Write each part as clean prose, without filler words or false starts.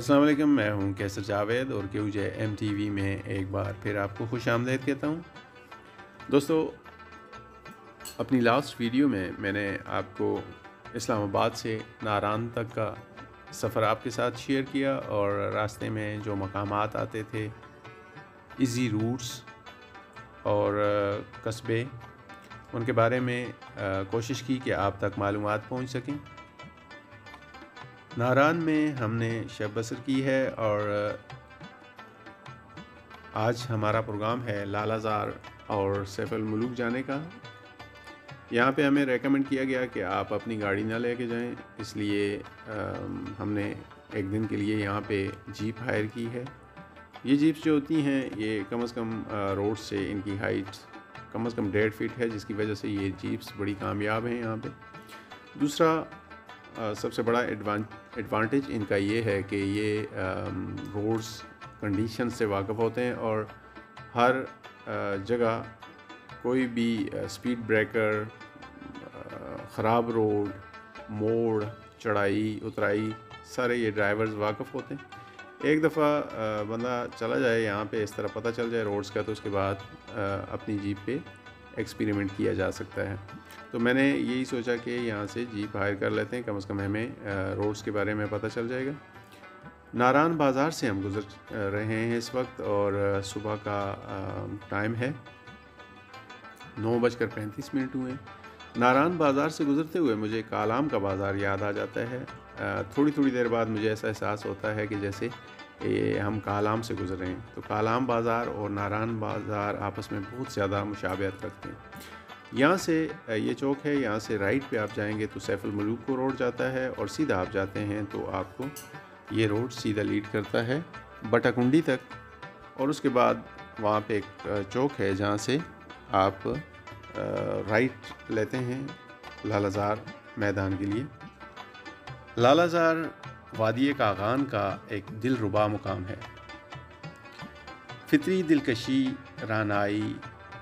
अस्सलाम वालेकुम, मैं हूं कैसर जावेद और QJ MTV में एक बार फिर आपको खुश आमदीद कहता हूं। दोस्तों, अपनी लास्ट वीडियो में मैंने आपको इस्लामाबाद से नारान तक का सफ़र आपके साथ शेयर किया और रास्ते में जो मकामात आते थे, इजी रूट्स और कस्बे, उनके बारे में कोशिश की कि आप तक मालूमात पहुंच सकें। नारान में हमने शब बसर की है और आज हमारा प्रोग्राम है लालाज़ार और सैफ अल मुलूक जाने का। यहाँ पे हमें रेकमेंड किया गया कि आप अपनी गाड़ी ना लेके जाएं, इसलिए हमने एक दिन के लिए यहाँ पे जीप हायर की है। ये जीप्स जो होती हैं ये कम से कम रोड से इनकी हाइट कम से कम 1.5 फीट है, जिसकी वजह से ये जीप्स बड़ी कामयाब हैं यहाँ पे। दूसरा सबसे बड़ा एडवांटेज इनका ये है कि ये रोड्स कंडीशन से वाकिफ़ होते हैं और हर जगह कोई भी स्पीड ब्रेकर, ख़राब रोड, मोड़, चढ़ाई उतराई, सारे ये ड्राइवर्स वाकिफ़ होते हैं। एक दफ़ा बंदा चला जाए यहाँ पे, इस तरह पता चल जाए रोड्स का, तो उसके बाद अपनी जीप पे एक्सपेरिमेंट किया जा सकता है। तो मैंने यही सोचा कि यहाँ से जीप हायर कर लेते हैं, कम से कम हमें रोड्स के बारे में पता चल जाएगा। नारान बाज़ार से हम गुज़र रहे हैं इस वक्त और सुबह का टाइम है, 9:35 हुए। नारान बाज़ार से गुज़रते हुए मुझे कालाम का बाज़ार याद आ जाता है। थोड़ी देर बाद मुझे ऐसा एहसास होता है कि जैसे हम कालाम से गुज़र रहे हैं। तो कालाम बाज़ार और नारान बाज़ार आपस में बहुत ज़्यादा मुशाबहत रखते हैं। यहाँ से ये चौक है, यहाँ से राइट पे आप जाएंगे तो सैफ अल मुलूक को रोड जाता है और सीधा आप जाते हैं तो आपको ये रोड सीधा लीड करता है बटाकुंडी तक। और उसके बाद वहाँ पे एक चौक है जहाँ से आप राइट लेते हैं लालाज़ार मैदान के लिए। लालाज़ार वादी कागान का एक दिलरुबा मुकाम है। फितरी दिलकशी, रानाई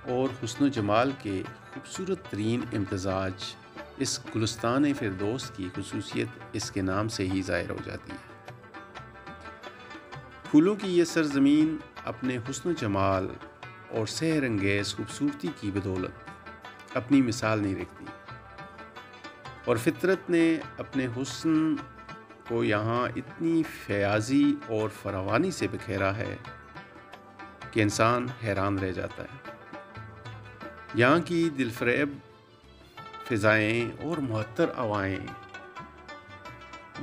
और हुस्न जमाल के खूबसूरत तरीन इम्तजाज इस गुलिस्तान फिरदौस की खुसूसियत इसके नाम से ही ज़ाहिर हो जाती है। फूलों की ये सरज़मीन अपने हुस्न जमाल और सहर अंगेज़ खूबसूरती की बदौलत अपनी मिसाल नहीं रखती और फितरत ने अपने हुस्न को यहाँ इतनी फयाज़ी और फरावानी से बिखेरा है कि इंसान हैरान रह जाता है। यहाँ की दिलफरेब फ़िज़ाएँ और मुअत्तर हवाएँ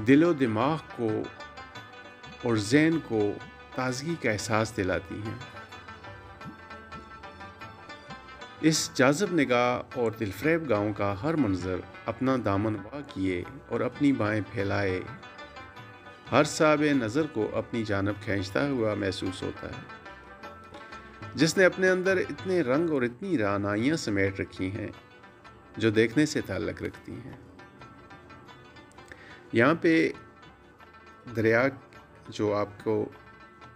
दिलो दिमाग को और ज़हन को ताज़गी का एहसास दिलाती हैं। इस जाज़ब निगाह और दिलफरेब गाँव का हर मंज़र अपना दामन वा किए और अपनी बाहें फैलाए हर साबे नज़र को अपनी जानब खींचता हुआ महसूस होता है, जिसने अपने अंदर इतने रंग और इतनी रानाइयाँ समेट रखी हैं जो देखने से ताल्लुक़ रखती हैं। यहाँ पे दरिया जो आपको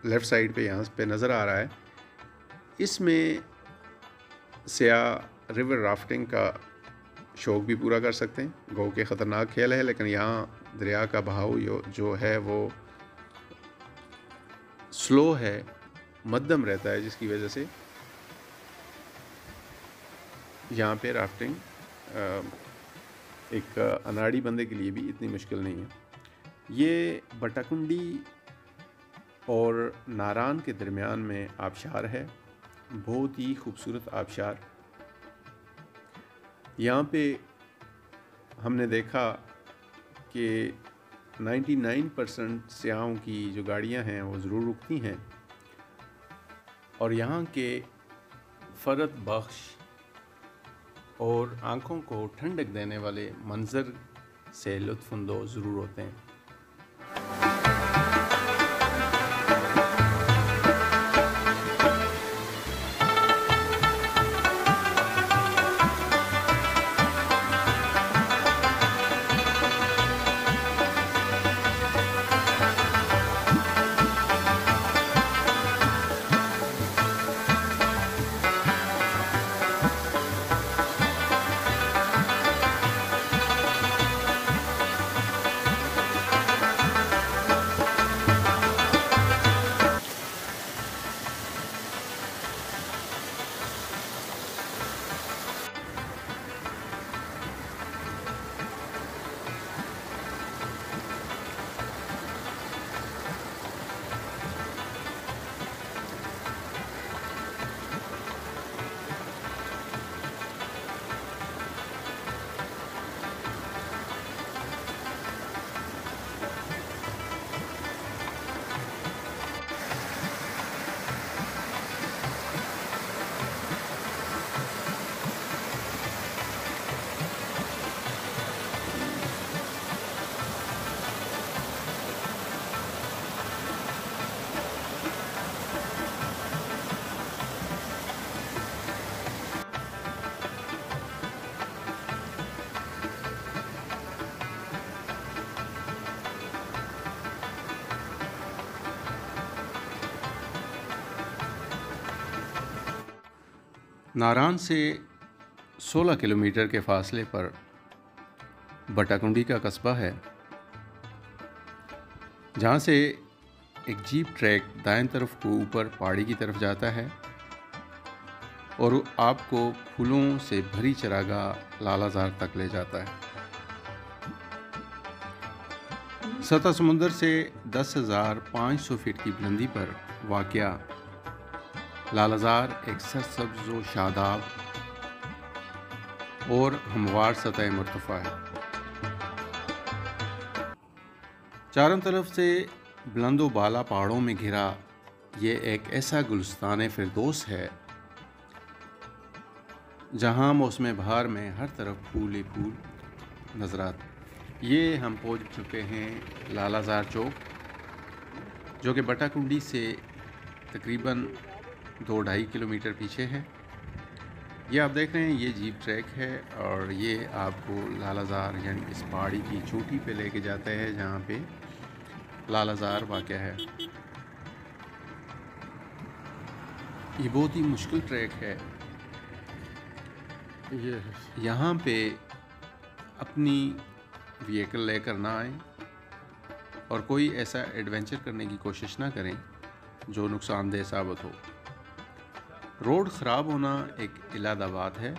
लेफ़्ट साइड पे यहाँ पे नज़र आ रहा है, इसमें सियाह रिवर राफ्टिंग का शौक़ भी पूरा कर सकते हैं। गो के ख़तरनाक खेल है, लेकिन यहाँ दरिया का बहाव जो है वो स्लो है, मध्यम रहता है, जिसकी वजह से यहाँ पे राफ्टिंग एक अनाड़ी बंदे के लिए भी इतनी मुश्किल नहीं है। ये बटाकुंडी और नारान के दरमियान में आबशार है, बहुत ही खूबसूरत आबशार। यहाँ पे हमने देखा कि 99% सियाहों की जो गाड़ियाँ हैं वो ज़रूर रुकती हैं और यहाँ के फ़रत बख्श और आँखों को ठंडक देने वाले मंज़र से लुत्फ़अंदोज़ ज़रूर होते हैं। नारान से 16 किलोमीटर के फासले पर बटाकुंडी का कस्बा है, जहाँ से एक जीप ट्रैक दाएं तरफ को ऊपर पहाड़ी की तरफ जाता है और आपको फूलों से भरी चरागाह लालाजार तक ले जाता है। सतह समुंदर से 10,500 फीट की बुलंदी पर वाक़या लालाजार एक सरसब्ज़ व शादाब और हमवार सतह मरतफ़ा है। चारों तरफ से बुलंदो बाला पहाड़ों में घिरा ये एक ऐसा गुलिस्तान फिरदौस है जहाँ मौसम बहार में हर तरफ फूल ही फूल नजर आते। ये हम पहुँच चुके हैं लालाजार चौक, जो कि बटाकुंडी से तकरीबन 2-2.5 किलोमीटर पीछे है। ये आप देख रहे हैं, ये जीप ट्रैक है और ये आपको लालाजार यानी इस पहाड़ी की चोटी पे लेके जाता है जहाँ पे लालाजार वाक़या है। ये बहुत ही मुश्किल ट्रैक है। यहाँ पे अपनी व्हीकल लेकर ना आएं और कोई ऐसा एडवेंचर करने की कोशिश ना करें जो नुकसानदेह साबित हो। रोड ख़राब होना एक इलादा बात है,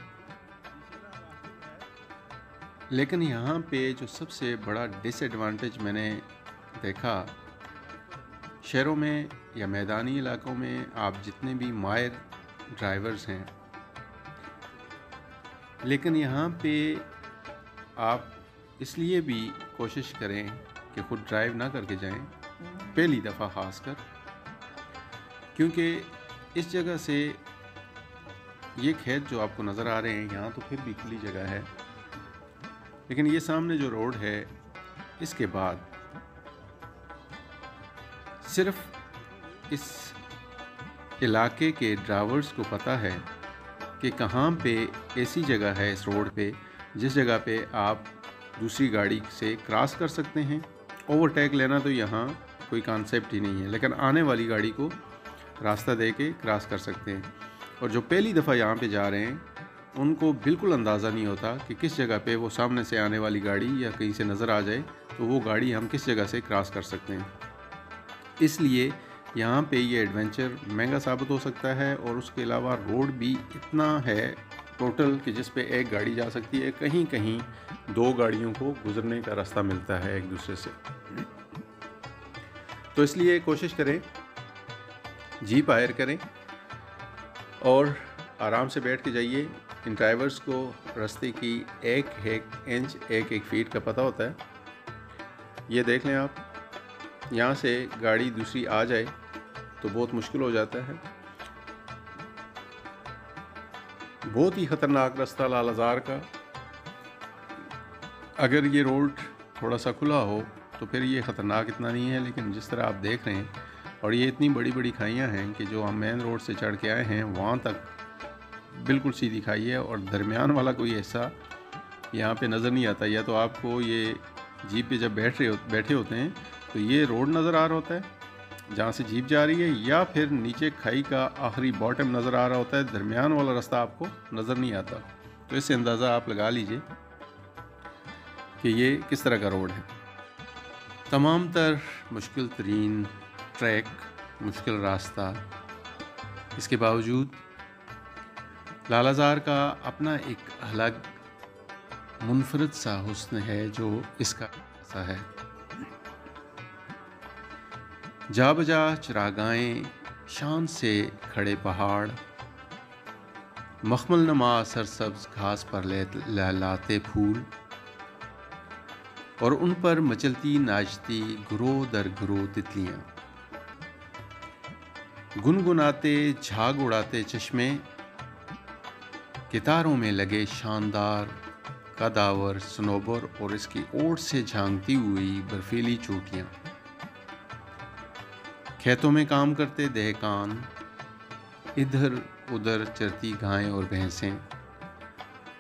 लेकिन यहाँ पे जो सबसे बड़ा डिसएडवांटेज मैंने देखा, शहरों में या मैदानी इलाकों में आप जितने भी माहिर ड्राइवर्स हैं, लेकिन यहाँ पे आप इसलिए भी कोशिश करें कि ख़ुद ड्राइव ना करके जाएं, पहली दफ़ा ख़ास कर, क्योंकि इस जगह से ये खेत जो आपको नज़र आ रहे हैं यहाँ तो फिर भी खुली जगह है, लेकिन ये सामने जो रोड है इसके बाद सिर्फ इस इलाके के ड्राइवर्स को पता है कि कहाँ पे ऐसी जगह है इस रोड पे जिस जगह पे आप दूसरी गाड़ी से क्रॉस कर सकते हैं। ओवरटेक लेना तो यहाँ कोई कॉन्सेप्ट ही नहीं है, लेकिन आने वाली गाड़ी को रास्ता दे के क्रॉस कर सकते हैं। और जो पहली दफ़ा यहाँ पे जा रहे हैं उनको बिल्कुल अंदाज़ा नहीं होता कि किस जगह पे वो सामने से आने वाली गाड़ी या कहीं से नज़र आ जाए तो वो गाड़ी हम किस जगह से क्रॉस कर सकते हैं। इसलिए यहाँ पे ये एडवेंचर महंगा साबित हो सकता है और उसके अलावा रोड भी इतना है टोटल कि जिस पे एक गाड़ी जा सकती है, कहीं कहीं 2 गाड़ियों को गुजरने का रास्ता मिलता है एक दूसरे से। तो इसलिए कोशिश करें, जीप हायर करें और आराम से बैठ के जाइए। इन ड्राइवर्स को रास्ते की एक इंच 1 फीट का पता होता है। ये देख लें आप, यहाँ से गाड़ी दूसरी आ जाए तो बहुत मुश्किल हो जाता है। बहुत ही ख़तरनाक रास्ता लालाजार का। अगर ये रोड थोड़ा सा खुला हो तो फिर ये ख़तरनाक इतना नहीं है, लेकिन जिस तरह आप देख रहे हैं, और ये इतनी बड़ी बड़ी खाइयाँ हैं कि जो हम मेन रोड से चढ़ के आए हैं वहाँ तक बिल्कुल सीधी खाई है और दरमियान वाला कोई ऐसा यहाँ पे नज़र नहीं आता। या तो आपको ये जीप पे जब बैठे होते हैं तो ये रोड नज़र आ रहा होता है जहाँ से जीप जा रही है, या फिर नीचे खाई का आखिरी बॉटम नज़र आ रहा होता है, दरमियान वाला रास्ता आपको नज़र नहीं आता। तो इससे अंदाज़ा आप लगा लीजिए कि ये किस तरह का रोड है। तमाम तर मुश्किल तरीन ट्रैक, मुश्किल रास्ता, इसके बावजूद लालाजार का अपना एक अलग मुनफरद सा हुस्न है जो इसका ऐसा है। जा बजा चरागाहें, शान से खड़े पहाड़, मखमल नमा सरसब्ज घास पर लहलाते फूल और उन पर मचलती नाचती गुरो दर गुरो तितलियाँ, गुनगुनाते झाग उड़ाते चश्मे, कितारों में लगे शानदार कदावर सनोबर और इसकी ओट से झांकती हुई बर्फीली चोटियाँ, खेतों में काम करते दहकान, इधर उधर चरती गायें और भैंसें,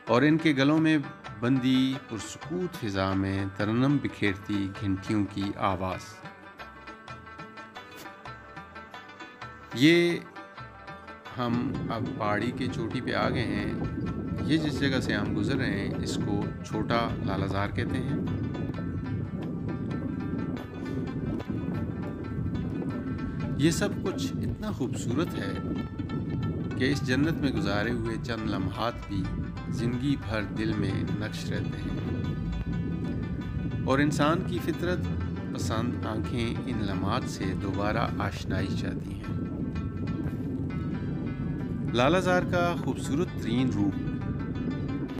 और इनके गलों में बंदी पुरसकूत फिजा में तरन्नम बिखेरती घंटियों की आवाज़। ये हम अब पहाड़ी की चोटी पे आ गए हैं। ये जिस जगह से हम गुज़र रहे हैं इसको छोटा लालाज़ार कहते हैं। ये सब कुछ इतना खूबसूरत है कि इस जन्नत में गुजारे हुए चंद लम्हात भी ज़िंदगी भर दिल में नक्श रहते हैं और इंसान की फितरत पसंद आँखें इन लम्हात से दोबारा आशनाई चाहती हैं। लालाज़ार का खूबसूरत तरीन रूप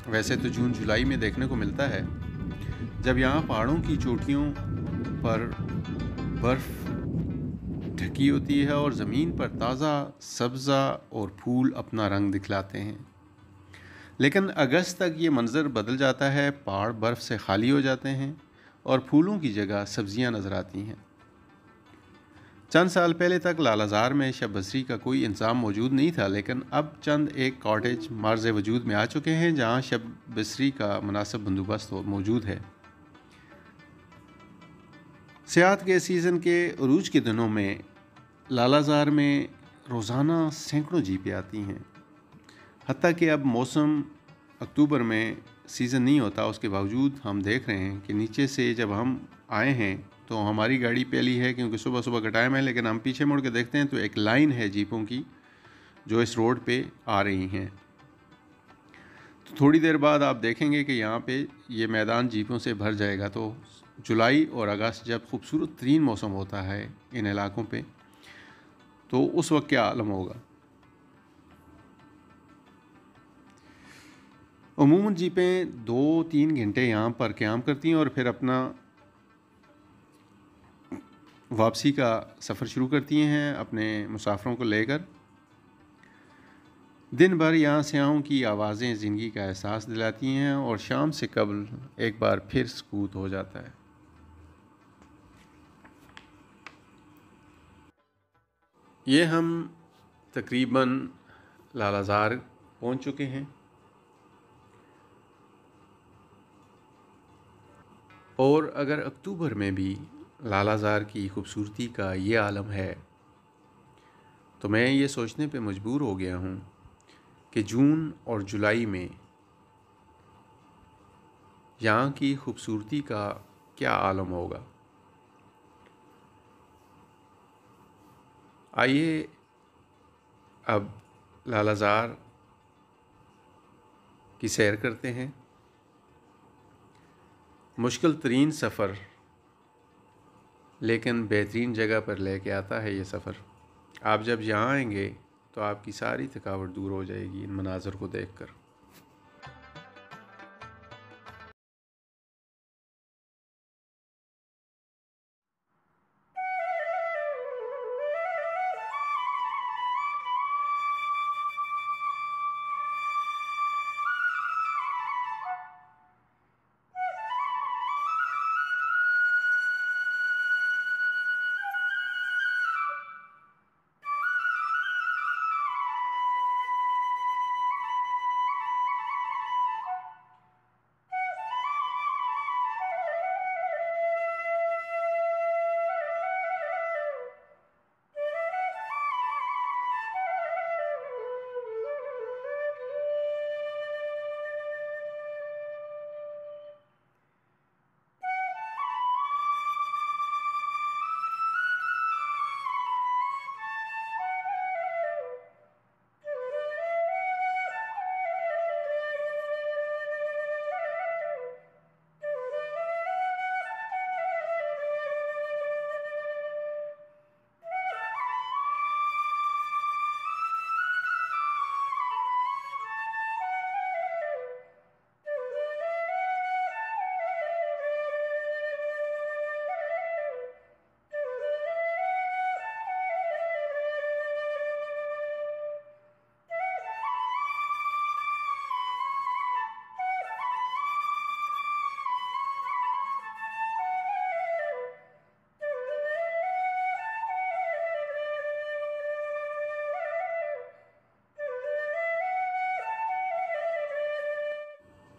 वैसे तो जून जुलाई में देखने को मिलता है, जब यहाँ पहाड़ों की चोटियों पर बर्फ़ ढकी होती है और ज़मीन पर ताज़ा सब्ज़ा और फूल अपना रंग दिखलाते हैं। लेकिन अगस्त तक ये मंज़र बदल जाता है, पहाड़ बर्फ़ से खाली हो जाते हैं और फूलों की जगह सब्ज़ियाँ नज़र आती हैं। चंद साल पहले तक लालाज़ार में शब बसरी का कोई इंतज़ाम मौजूद नहीं था, लेकिन अब चंद एक कॉटेज मर्ज़ वजूद में आ चुके हैं जहाँ शब बसरी का मुनासिब बंदोबस्त मौजूद है। सियाहत के सीज़न के उरूज के दिनों में लालाज़ार में रोज़ाना सैकड़ों जीपें आती हैं। हत्ता कि अब मौसम अक्टूबर में सीज़न नहीं होता, उसके बावजूद हम देख रहे हैं कि नीचे से जब हम आए हैं तो हमारी गाड़ी पहली है क्योंकि सुबह सुबह का टाइम है, लेकिन हम पीछे मुड़ के देखते हैं तो एक लाइन है जीपों की जो इस रोड पे आ रही हैं। तो थोड़ी देर बाद आप देखेंगे कि यहाँ पे ये मैदान जीपों से भर जाएगा। तो जुलाई और अगस्त जब खूबसूरत तरीन मौसम होता है इन इलाकों पे, तो उस वक्त क्या आलम होगा। अमूमन जीपें 2-3 घंटे यहाँ पर क़याम करती हैं और फिर अपना वापसी का सफ़र शुरू करती हैं अपने मुसाफिरों को लेकर। दिन भर यहाँ स्याहों की आवाज़ें ज़िंदगी का एहसास दिलाती हैं और शाम से कबल एक बार फिर सुकूत हो जाता है। ये हम तकरीबन लालाज़ार पहुँच चुके हैं और अगर अक्टूबर में भी लालाज़ार की खूबसूरती का ये आलम है तो मैं ये सोचने पे मजबूर हो गया हूँ कि जून और जुलाई में यहाँ की खूबसूरती का क्या आलम होगा। आइए अब लालाज़ार की सैर करते हैं। मुश्किल तरीन सफ़र लेकिन बेहतरीन जगह पर लेके आता है ये सफ़र। आप जब यहाँ आएंगे तो आपकी सारी थकावट दूर हो जाएगी इन मनाज़र को देखकर।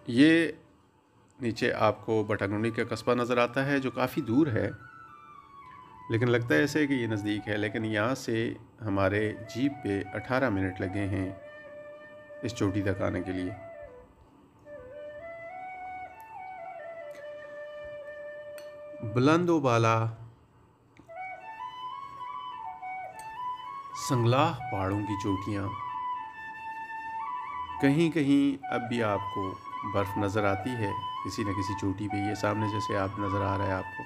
ये नीचे आपको बटागुंडी का कस्बा नज़र आता है जो काफ़ी दूर है लेकिन लगता है ऐसे कि ये नज़दीक है, लेकिन यहाँ से हमारे जीप पे 18 मिनट लगे हैं इस चोटी तक आने के लिए। बुलंदोबाला संगलाह पहाड़ों की चोटियाँ, कहीं कहीं अब भी आपको बर्फ़ नज़र आती है किसी न किसी चोटी पे। ये सामने जैसे आप नज़र आ रहा है आपको।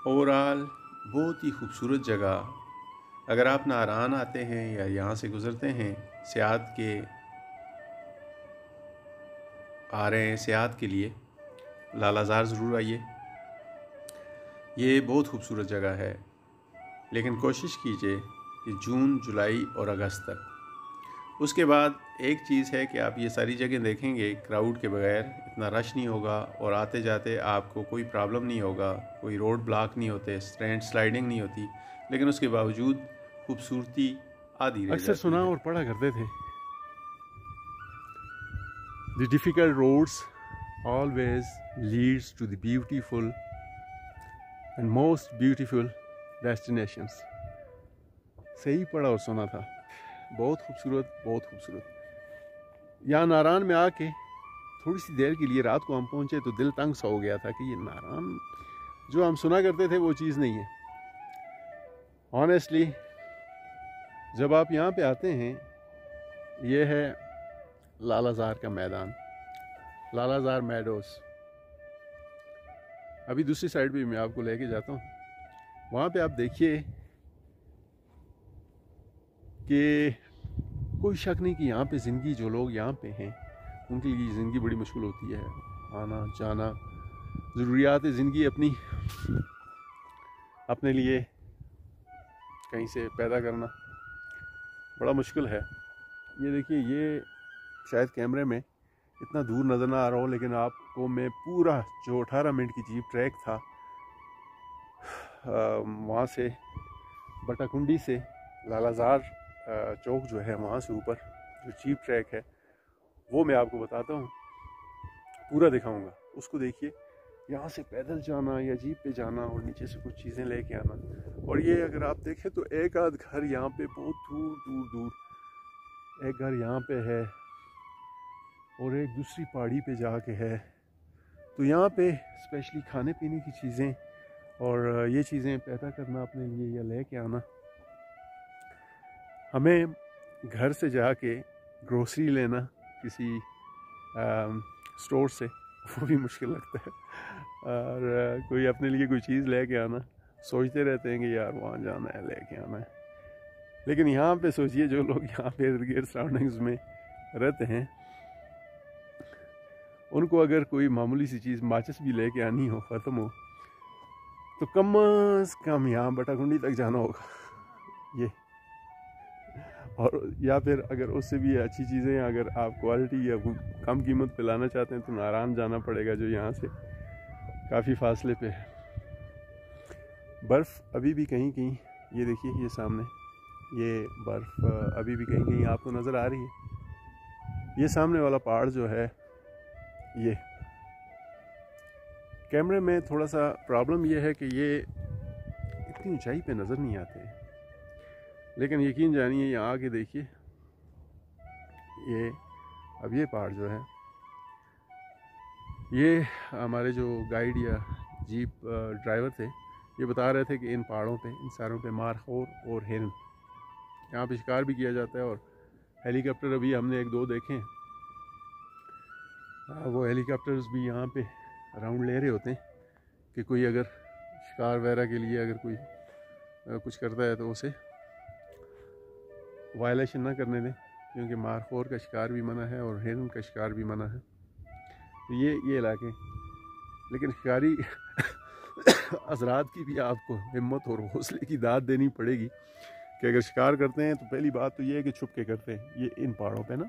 ओवरऑल बहुत ही खूबसूरत जगह। अगर आप नारान आते हैं या यहाँ से गुज़रते हैं, सियाहत के आ रहे हैं सियाहत के लिए, लालाज़ार ज़रूर आइए। ये बहुत खूबसूरत जगह है, लेकिन कोशिश कीजिए कि जून, जुलाई और अगस्त तक। उसके बाद एक चीज़ है कि आप ये सारी जगह देखेंगे क्राउड के बगैर, इतना रश नहीं होगा और आते जाते आपको कोई प्रॉब्लम नहीं होगा, कोई रोड ब्लॉक नहीं होते, स्लाइडिंग नहीं होती, लेकिन उसके बावजूद खूबसूरती आधी रह अक्सर जाती सुना है। और पढ़ा करते थे, the difficult roads always leads to the beautiful and most beautiful destinations. सही पढ़ा और सुना था। बहुत खूबसूरत, बहुत खूबसूरत। यहाँ नारायण में आके थोड़ी सी देर के लिए रात को हम पहुँचे तो दिल तंग सा हो गया था कि ये नारायण जो हम सुना करते थे वो चीज़ नहीं है। ऑनेस्टली जब आप यहाँ पे आते हैं, ये है लालाज़ार का मैदान, लालाज़ार मैडोस। अभी दूसरी साइड भी मैं आपको लेके जाता हूँ। वहाँ पे आप देखिए कि कोई शक नहीं कि यहाँ पे ज़िंदगी, जो लोग यहाँ पे हैं उनके लिए ज़िंदगी बड़ी मुश्किल होती है। आना जाना, ज़रूरियात ज़िंदगी अपने लिए कहीं से पैदा करना बड़ा मुश्किल है। ये देखिए, ये शायद कैमरे में इतना दूर नज़र ना आ रहा हो, लेकिन आपको मैं पूरा जो 18 मिनट की जीप ट्रैक था, वहाँ से बटाकुंडी से लालाज़ार चौक जो है वहाँ से ऊपर जो जीप ट्रैक है वो मैं आपको बताता हूँ, पूरा दिखाऊंगा। उसको देखिए, यहाँ से पैदल जाना या जीप पे जाना और नीचे से कुछ चीज़ें लेके आना। और ये अगर आप देखें तो एक आध घर यहाँ पे बहुत दूर दूर दूर एक घर यहाँ पे है और एक दूसरी पहाड़ी पे जाके है। तो यहाँ पे स्पेशली खाने पीने की चीज़ें और ये चीज़ें पैदा करना अपने लिए या लेके आना, हमें घर से जाके ग्रोसरी लेना किसी स्टोर से, वो भी मुश्किल लगता है। और कोई अपने लिए कोई चीज़ लेके आना, सोचते रहते हैं कि यार वहाँ जाना है, लेके आना है। लेकिन यहाँ पे सोचिए, जो लोग यहाँ पे इर्द गिर्द सराउंडिंग्स में रहते हैं, उनको अगर कोई मामूली सी चीज़ माचिस भी लेके आनी हो, ख़त्म हो, तो कम से कम यहाँ बटाकुंडी तक जाना होगा ये। और या फिर अगर उससे भी अच्छी चीज़ें अगर आप क्वालिटी या कम कीमत पे लाना चाहते हैं तो नारायण जाना पड़ेगा, जो यहाँ से काफ़ी फासले पे है। बर्फ़ अभी भी कहीं कहीं, ये देखिए ये सामने, ये बर्फ़ अभी भी कहीं कहीं आपको नज़र आ रही है। ये सामने वाला पहाड़ जो है, ये कैमरे में थोड़ा सा प्रॉब्लम ये है कि ये इतनी ऊंचाई पे नज़र नहीं आते हैं, लेकिन यकीन जानिए यहाँ आके देखिए, ये अब ये पहाड़ जो है, ये हमारे जो गाइड या जीप ड्राइवर थे, ये बता रहे थे कि इन पहाड़ों पे, इन सारों पे मारखोर और हिरन, यहाँ पे शिकार भी किया जाता है। और हेलीकॉप्टर अभी हमने एक दो देखे हैं, वो हेलीकॉप्टर्स भी यहाँ पे राउंड ले रहे होते हैं कि कोई अगर शिकार वगैरह के लिए अगर कोई कुछ करता है तो उसे वायलेशन ना करने दें, क्योंकि मारखोर का शिकार भी मना है और हिरन का शिकार भी मना है। तो ये इलाके, लेकिन शिकारी हज़रात की भी आपको हिम्मत और हौसले की दाद देनी पड़ेगी कि अगर शिकार करते हैं तो पहली बात तो ये है कि छुप के करते हैं। ये इन पहाड़ों पे ना,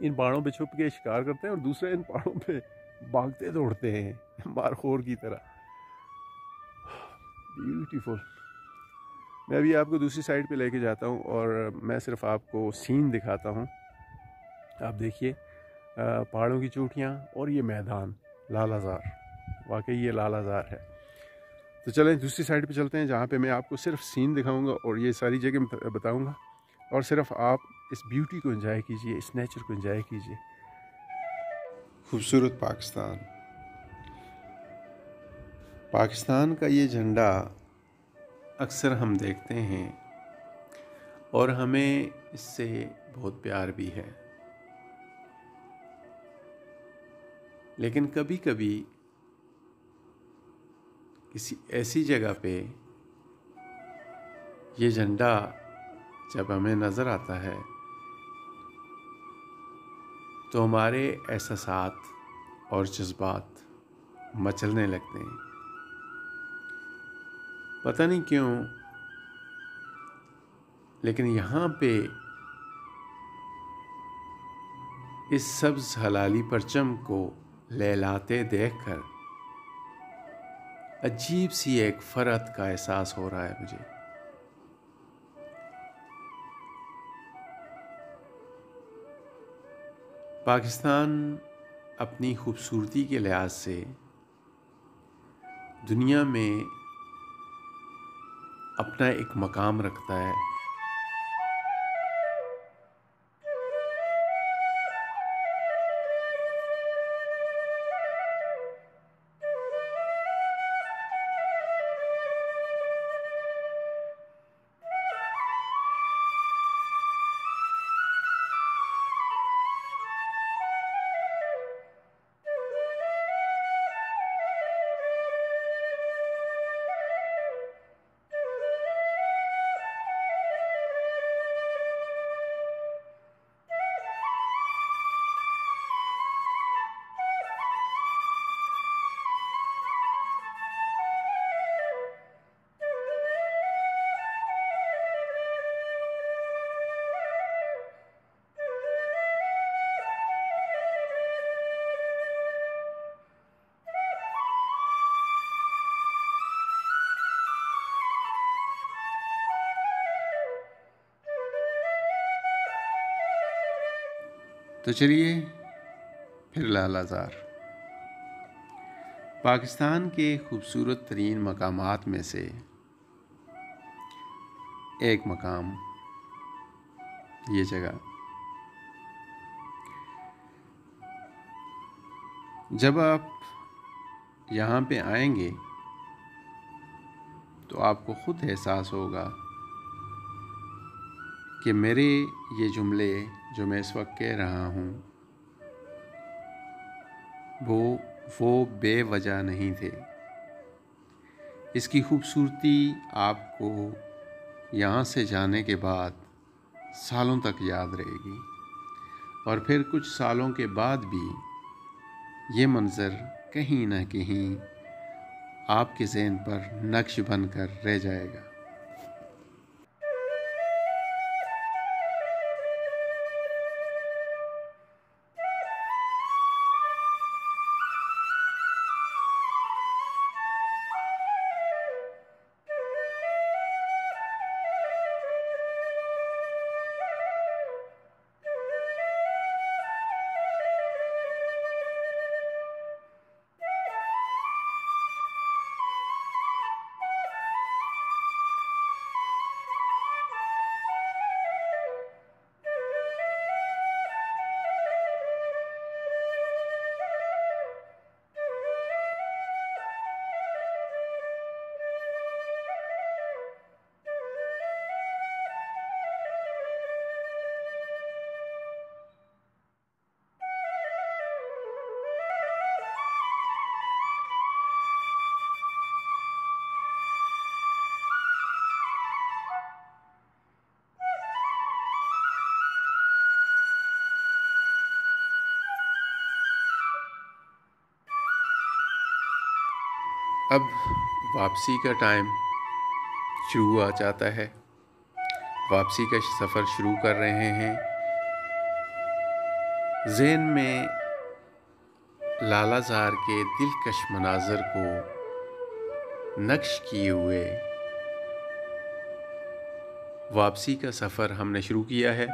इन पहाड़ों पे छुप के शिकार करते हैं, और दूसरा इन पहाड़ों पे भागते दौड़ते हैं मारखोर की तरह। ब्यूटीफुल। मैं अभी आपको दूसरी साइड पे लेके जाता हूँ और मैं सिर्फ आपको सीन दिखाता हूँ। आप देखिए पहाड़ों की चोटियाँ और ये मैदान लालाज़ार, वाकई ये लालाजार है। तो चलें दूसरी साइड पे चलते हैं, जहाँ पे मैं आपको सिर्फ सीन दिखाऊंगा और ये सारी जगह बताऊंगा, और सिर्फ आप इस ब्यूटी को एंजॉय कीजिए, इस नेचर को एंजॉय कीजिए। खूबसूरत पाकिस्तान, पाकिस्तान का ये झंडा अक्सर हम देखते हैं और हमें इससे बहुत प्यार भी है, लेकिन कभी कभी किसी ऐसी जगह पे ये झंडा जब हमें नज़र आता है तो हमारे एहसासात और जज्बात मचलने लगते हैं। पता नहीं क्यों, लेकिन यहाँ पे इस सब्ज़ हलाली परचम को लहलाते देखकर अजीब सी एक फ़रहत का एहसास हो रहा है मुझे। पाकिस्तान अपनी खूबसूरती के लिहाज से दुनिया में अपना एक मकाम रखता है। तो चलिए फिर लालाजार। पाकिस्तान के खूबसूरत तरीन मकामात में से एक मकाम ये जगह। जब आप यहाँ पे आएंगे तो आपको खुद एहसास होगा कि मेरे ये जुमले जो मैं इस वक्त कह रहा हूँ वो बेवजह नहीं थे। इसकी खूबसूरती आपको यहाँ से जाने के बाद सालों तक याद रहेगी, और फिर कुछ सालों के बाद भी ये मंज़र कहीं ना कहीं आपके ज़हन पर नक्श बनकर रह जाएगा। अब वापसी का टाइम शुरू हो जाता है। वापसी का सफ़र शुरू कर रहे हैं। ज़हन में लालाजार के दिलकश मनाज़र को नक्श किए हुए वापसी का सफ़र हमने शुरू किया है।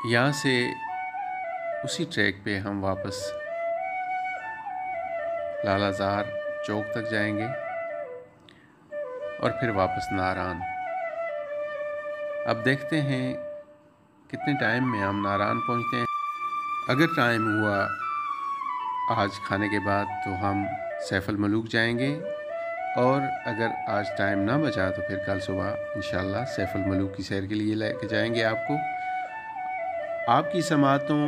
यहाँ से उसी ट्रैक पे हम वापस लालाज़ार चौक तक जाएंगे और फिर वापस नारान। अब देखते हैं कितने टाइम में हम नारान पहुंचते हैं। अगर टाइम हुआ आज खाने के बाद तो हम सैफुल मलूक जाएंगे, और अगर आज टाइम ना बचा तो फिर कल सुबह इंशाल्लाह सैफुल मलूक की सैर के लिए लेके जाएंगे आपको। आपकी समातों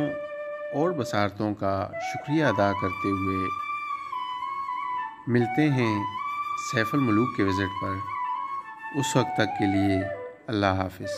और बसारतों का शुक्रिया अदा करते हुए मिलते हैं सैफुल मलूक के विज़िट पर। उस वक्त तक के लिए अल्लाह हाफ़िज़।